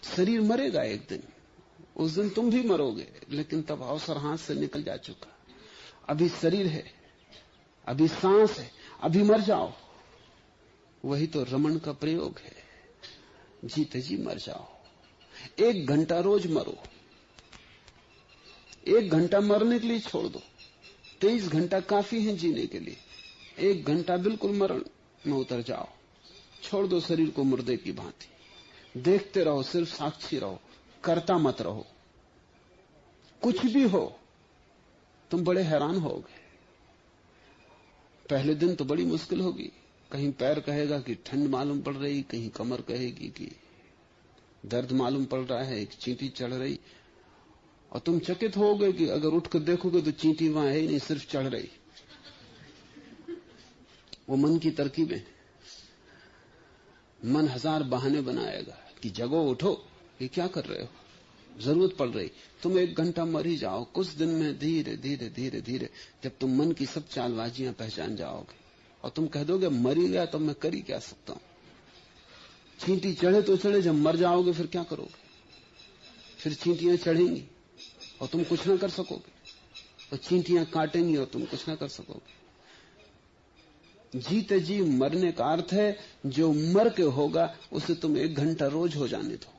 शरीर मरेगा एक दिन, उस दिन तुम भी मरोगे, लेकिन तब अवसर हाथ से निकल जा चुका। अभी शरीर है, अभी सांस है, अभी मर जाओ। वही तो रमण का प्रयोग है, जीते जी मर जाओ। 1 घंटा रोज मरो, 1 घंटा मरने के लिए छोड़ दो। 23 घंटा काफी है जीने के लिए। 1 घंटा बिल्कुल मरण में उतर जाओ, छोड़ दो शरीर को मुर्दे की भांति। देखते रहो, सिर्फ साक्षी रहो, करता मत रहो। कुछ भी हो, तुम बड़े हैरान होगे। पहले दिन तो बड़ी मुश्किल होगी, कहीं पैर कहेगा कि ठंड मालूम पड़ रही, कहीं कमर कहेगी कि दर्द मालूम पड़ रहा है, एक चींटी चढ़ रही, और तुम चकित होगे कि अगर उठकर देखोगे तो चींटी वहां है ही नहीं, सिर्फ चढ़ रही। वो मन की तरकीबें। मन 1000 बहाने बनाएगा कि जगो, उठो, ये क्या कर रहे हो, जरूरत पड़ रही। तुम 1 घंटा मर ही जाओ। कुछ दिन में धीरे धीरे धीरे धीरे जब तुम मन की सब चालबाजियां पहचान जाओगे और तुम कह दोगे मर ही गया तो मैं कर ही क्या सकता हूं। चींटी चढ़े तो चढ़े, जब मर जाओगे फिर क्या करोगे? फिर चींटियां चढ़ेंगी और तुम कुछ ना कर सकोगे, और चींटियां काटेंगी और तुम कुछ ना कर सकोगे। जीते जी मरने का अर्थ है जो मर के होगा उसे तुम 1 घंटा रोज हो जाने दो।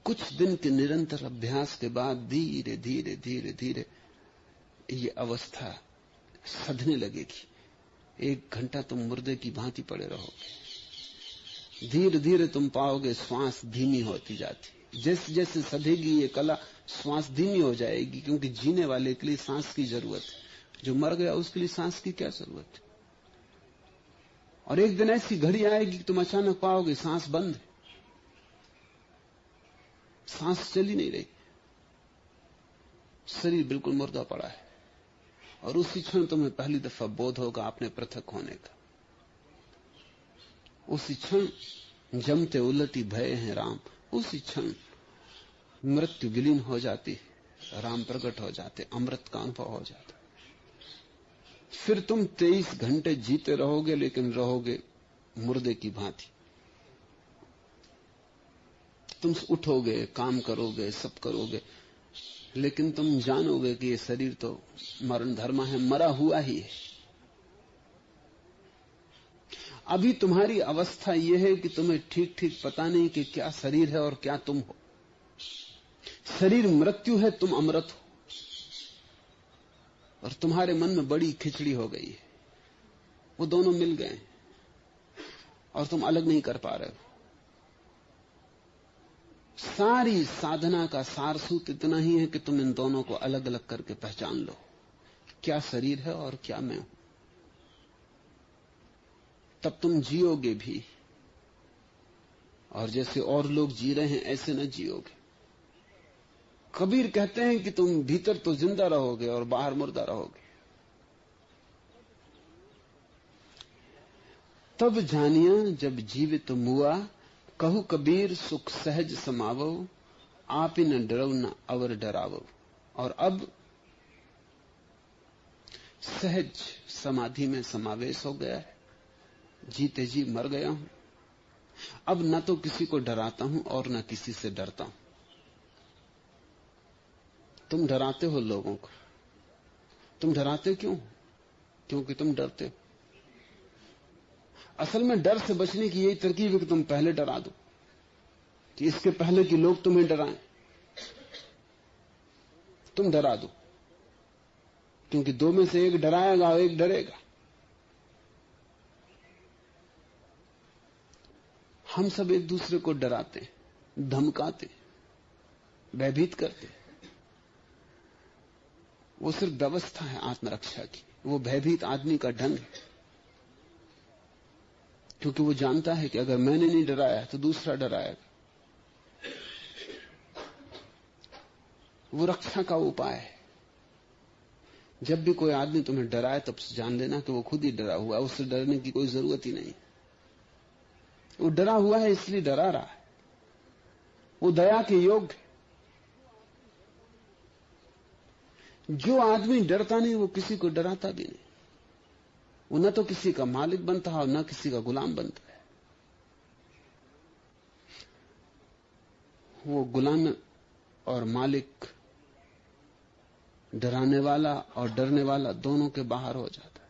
कुछ दिन के निरंतर अभ्यास के बाद धीरे धीरे धीरे धीरे ये अवस्था सधने लगेगी। 1 घंटा तुम मुर्दे की भांति पड़े रहोगे। धीरे धीरे तुम पाओगे श्वास धीमी होती जाती। जैसे जैसे सधेगी ये कला, श्वास धीमी हो जाएगी, क्योंकि जीने वाले के लिए सांस की जरूरत है। जो मर गया उसके लिए सांस की क्या जरूरत है? और एक दिन ऐसी घड़ी आएगी कि तुम अचानक पाओगे सांस बंद है, सांस चली नहीं रही, शरीर बिल्कुल मुर्दा पड़ा है। और उसी क्षण तुम्हें पहली दफा बोध होगा अपने पृथक होने का। उसी क्षण जमते उलटी भय हैं राम, उसी क्षण मृत्यु विलीन हो जाती है, राम प्रकट हो जाते, अमृत का अनुभव हो जाता। फिर तुम 23 घंटे जीते रहोगे, लेकिन रहोगे मुर्दे की भांति। तुम उठोगे, काम करोगे, सब करोगे, लेकिन तुम जानोगे कि ये शरीर तो मरण धर्म है, मरा हुआ ही है। अभी तुम्हारी अवस्था यह है कि तुम्हें ठीक ठीक पता नहीं कि क्या शरीर है और क्या तुम हो। शरीर मृत्यु है, तुम अमृत हो। और तुम्हारे मन में बड़ी खिचड़ी हो गई है, वो दोनों मिल गए और तुम अलग नहीं कर पा रहे हो। सारी साधना का सारसूत्र इतना ही है कि तुम इन दोनों को अलग अलग करके पहचान लो, क्या शरीर है और क्या मैं हूं। तब तुम जियोगे भी, और जैसे और लोग जी रहे हैं ऐसे न जियोगे। कबीर कहते हैं कि तुम भीतर तो जिंदा रहोगे और बाहर मुर्दा रहोगे। तब जानिया जब जीवित मुआ, कहू कबीर सुख सहज समावो, आप ही न डरो न अवर डरावो। और अब सहज समाधि में समावेश हो गया है, जीते जी मर गया हूं। अब न तो किसी को डराता हूं और न किसी से डरता हूं। तुम डराते हो लोगों को, तुम डराते क्यों? क्योंकि तुम डरते हो। असल में डर से बचने की यही तरकीब है कि तुम पहले डरा दो, कि इसके पहले कि लोग तुम्हें डराएं, तुम डरा दो। क्योंकि 2 में से एक डराएगा और एक डरेगा। हम सब एक दूसरे को डराते, धमकाते, भयभीत करते। वो सिर्फ व्यवस्था है आत्मरक्षा की। वो भयभीत आदमी का ढंग है, क्योंकि वो जानता है कि अगर मैंने नहीं डराया तो दूसरा डराएगा। वो रक्षा का उपाय है। जब भी कोई आदमी तुम्हें डराए तब जान लेना कि वो खुद ही डरा हुआ है, उससे डरने की कोई जरूरत ही नहीं। वो डरा हुआ है इसलिए डरा रहा है, वो दया के योग्य। जो आदमी डरता नहीं वो किसी को डराता भी नहीं। वो न तो किसी का मालिक बनता है और न किसी का गुलाम बनता है। वो गुलाम और मालिक, डराने वाला और डरने वाला दोनों के बाहर हो जाता है।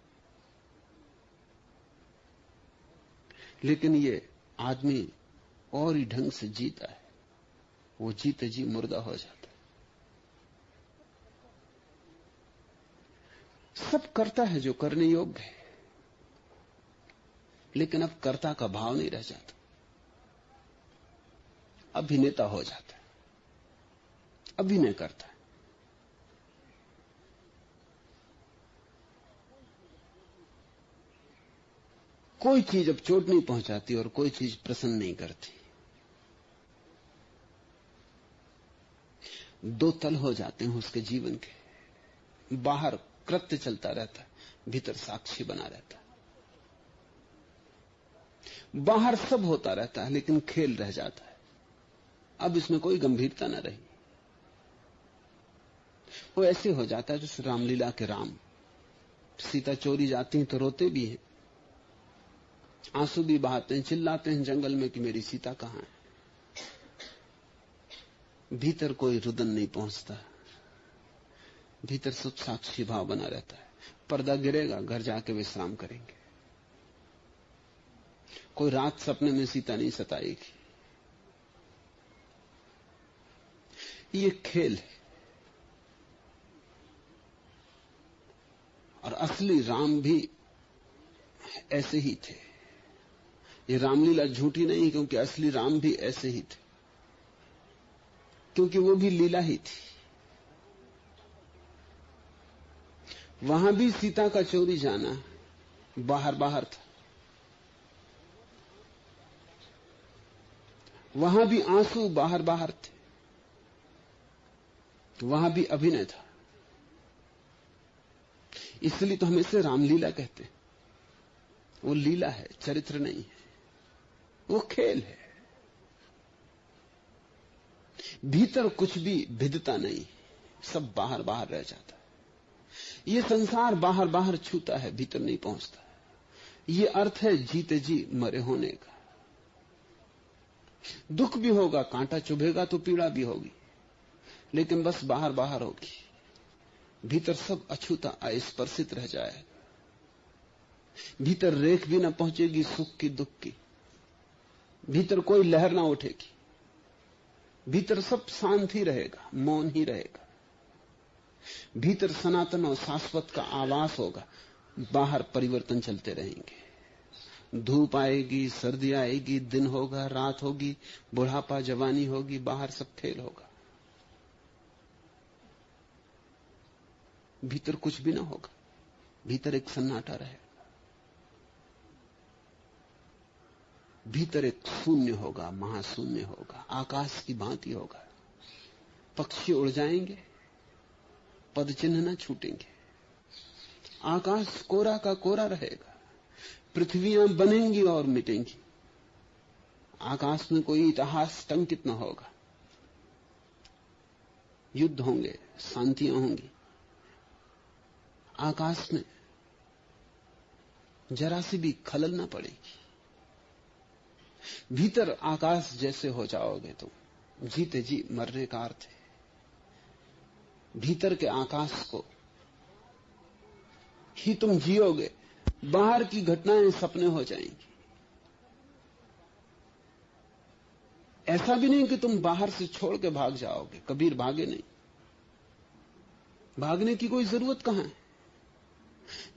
लेकिन ये आदमी और ही ढंग से जीता है, वो जीते जी मुर्दा हो जाता है। सब करता है जो करने योग्य है, लेकिन अब कर्ता का भाव नहीं रह जाता, अभिनेता हो जाता है, अभिनय करता है। कोई चीज अब चोट नहीं पहुंचाती और कोई चीज प्रसन्न नहीं करती। दो तल हो जाते हैं उसके जीवन के। बाहर कृत्य चलता रहता है, भीतर साक्षी बना रहता है। बाहर सब होता रहता है, लेकिन खेल रह जाता है। अब इसमें कोई गंभीरता न रही। वो ऐसे हो जाता है जैसे रामलीला के राम। सीता चोरी जाती हैं तो रोते भी हैं, आंसू भी बहाते हैं, चिल्लाते हैं जंगल में कि मेरी सीता कहां है। भीतर कोई रुदन नहीं पहुंचता, भीतर सब साक्षी भाव बना रहता है। पर्दा गिरेगा, घर जाके विश्राम करेंगे। कोई रात सपने में सीता नहीं सताएगी। ये खेल है। और असली राम भी ऐसे ही थे। ये रामलीला झूठी नहीं, क्योंकि असली राम भी ऐसे ही थे, क्योंकि वो भी लीला ही थी। वहां भी सीता का चोरी जाना बाहर बाहर था, वहां भी आंसू बाहर बाहर थे, वहां भी अभिनय था। इसलिए तो हम इसे रामलीला कहते हैं। वो लीला है, चरित्र नहीं है, वो खेल है। भीतर कुछ भी भिदता नहीं, सब बाहर बाहर रह जाता है। ये संसार बाहर बाहर छूता है, भीतर नहीं पहुंचता। ये अर्थ है जीते जी मरे होने का। दुख भी होगा, कांटा चुभेगा तो पीड़ा भी होगी, लेकिन बस बाहर बाहर होगी। भीतर सब अछूता अस्पर्शित रह जाएगा। भीतर रेख भी न पहुंचेगी सुख की दुख की, भीतर कोई लहर ना उठेगी। भीतर सब शांत ही रहेगा, मौन ही रहेगा। भीतर सनातन और शाश्वत का आवास होगा, बाहर परिवर्तन चलते रहेंगे। धूप आएगी, सर्दी आएगी, दिन होगा, रात होगी, बुढ़ापा, जवानी होगी, बाहर सब खेल होगा। भीतर कुछ भी ना होगा, भीतर एक सन्नाटा रहेगा। भीतर एक शून्य होगा, महाशून्य होगा, आकाश की भांति होगा। पक्षी उड़ जाएंगे, पद चिन्ह न छूटेंगे। आकाश कोरा का कोरा रहेगा, पृथ्वियां बनेंगी और मिटेंगी। आकाश में कोई इतिहास टंकित न होगा। युद्ध होंगे, शांतियां होंगी। आकाश में जरा सी भी खलल न पड़ेगी। भीतर आकाश जैसे हो जाओगे तुम, जीते जी मरने का अर्थ है। भीतर के आकाश को ही तुम जियोगे, बाहर की घटनाएं सपने हो जाएंगी। ऐसा भी नहीं कि तुम बाहर से छोड़ के भाग जाओगे। कबीर भागे नहीं, भागने की कोई जरूरत कहां है।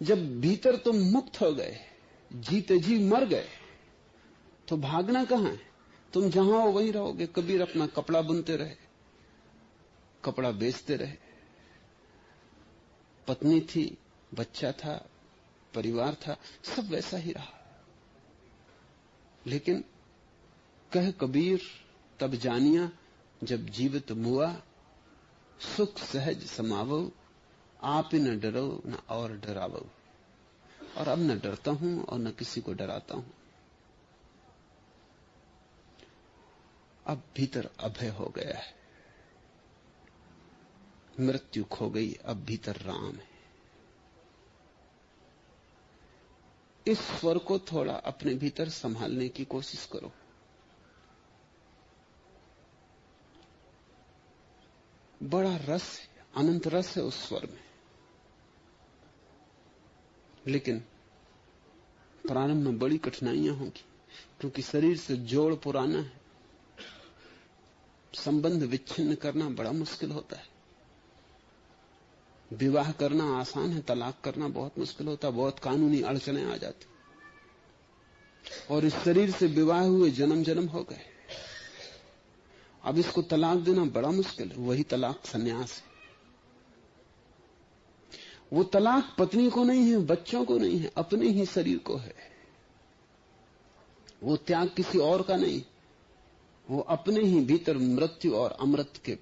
जब भीतर तुम मुक्त हो गए, जीते जी मर गए, तो भागना कहां है। तुम जहां हो वहीं रहोगे। कबीर अपना कपड़ा बुनते रहे, कपड़ा बेचते रहे। पत्नी थी, बच्चा था, परिवार था, सब वैसा ही रहा। लेकिन कह कबीर तब जानिया, जब जीवित मुआ, सुख सहज समावो, आप ही न डरो न और डरावो। और अब न डरता हूं और न किसी को डराता हूं। अब भीतर अभय हो गया है, मृत्यु खो गई, अब भीतर राम है। इस स्वर को थोड़ा अपने भीतर संभालने की कोशिश करो। बड़ा रस है, अनंत रस है उस स्वर में। लेकिन प्रारंभ में बड़ी कठिनाइयां होंगी, क्योंकि शरीर से जोड़ पुराना है, संबंध विच्छिन्न करना बड़ा मुश्किल होता है। विवाह करना आसान है, तलाक करना बहुत मुश्किल होता है, बहुत कानूनी अड़चनें आ जाती। और इस शरीर से विवाह हुए जन्म जन्म हो गए, अब इसको तलाक देना बड़ा मुश्किल है। वही तलाक संन्यास है। वो तलाक पत्नी को नहीं है, बच्चों को नहीं है, अपने ही शरीर को है। वो त्याग किसी और का नहीं, वो अपने ही भीतर मृत्यु और अमृत के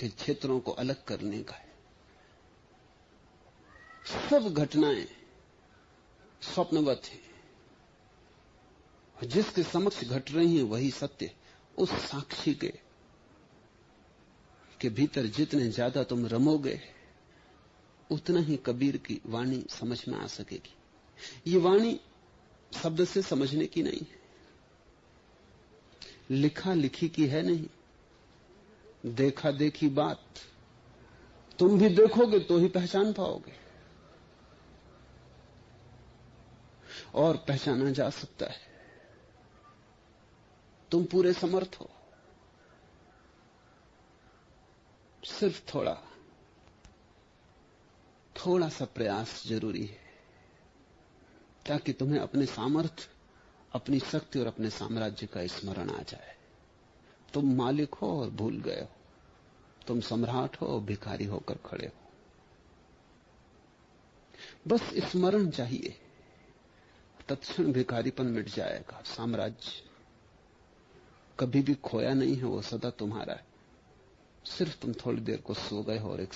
क्षेत्रों को अलग करने का है। सब घटनाएं स्वप्नवत हैं, जिसके समक्ष घट रही हैं वही सत्य। उस साक्षी के भीतर जितने ज्यादा तुम रमोगे, उतना ही कबीर की वाणी समझ में आ सकेगी। ये वाणी शब्द से समझने की नहीं है, लिखा लिखी की है नहीं, देखा देखी बात। तुम भी देखोगे तो ही पहचान पाओगे, और पहचाना जा सकता है। तुम पूरे समर्थ हो, सिर्फ थोड़ा सा प्रयास जरूरी है, ताकि तुम्हें अपने सामर्थ्य, अपनी शक्ति और अपने साम्राज्य का स्मरण आ जाए। तुम मालिक हो और भूल गए हो, तुम सम्राट हो और भिखारी होकर खड़े हो। बस स्मरण चाहिए, तत्क्षण भिखारीपन मिट जाएगा। साम्राज्य कभी भी खोया नहीं है, वो सदा तुम्हारा है। सिर्फ तुम थोड़ी देर को सो गए हो और एक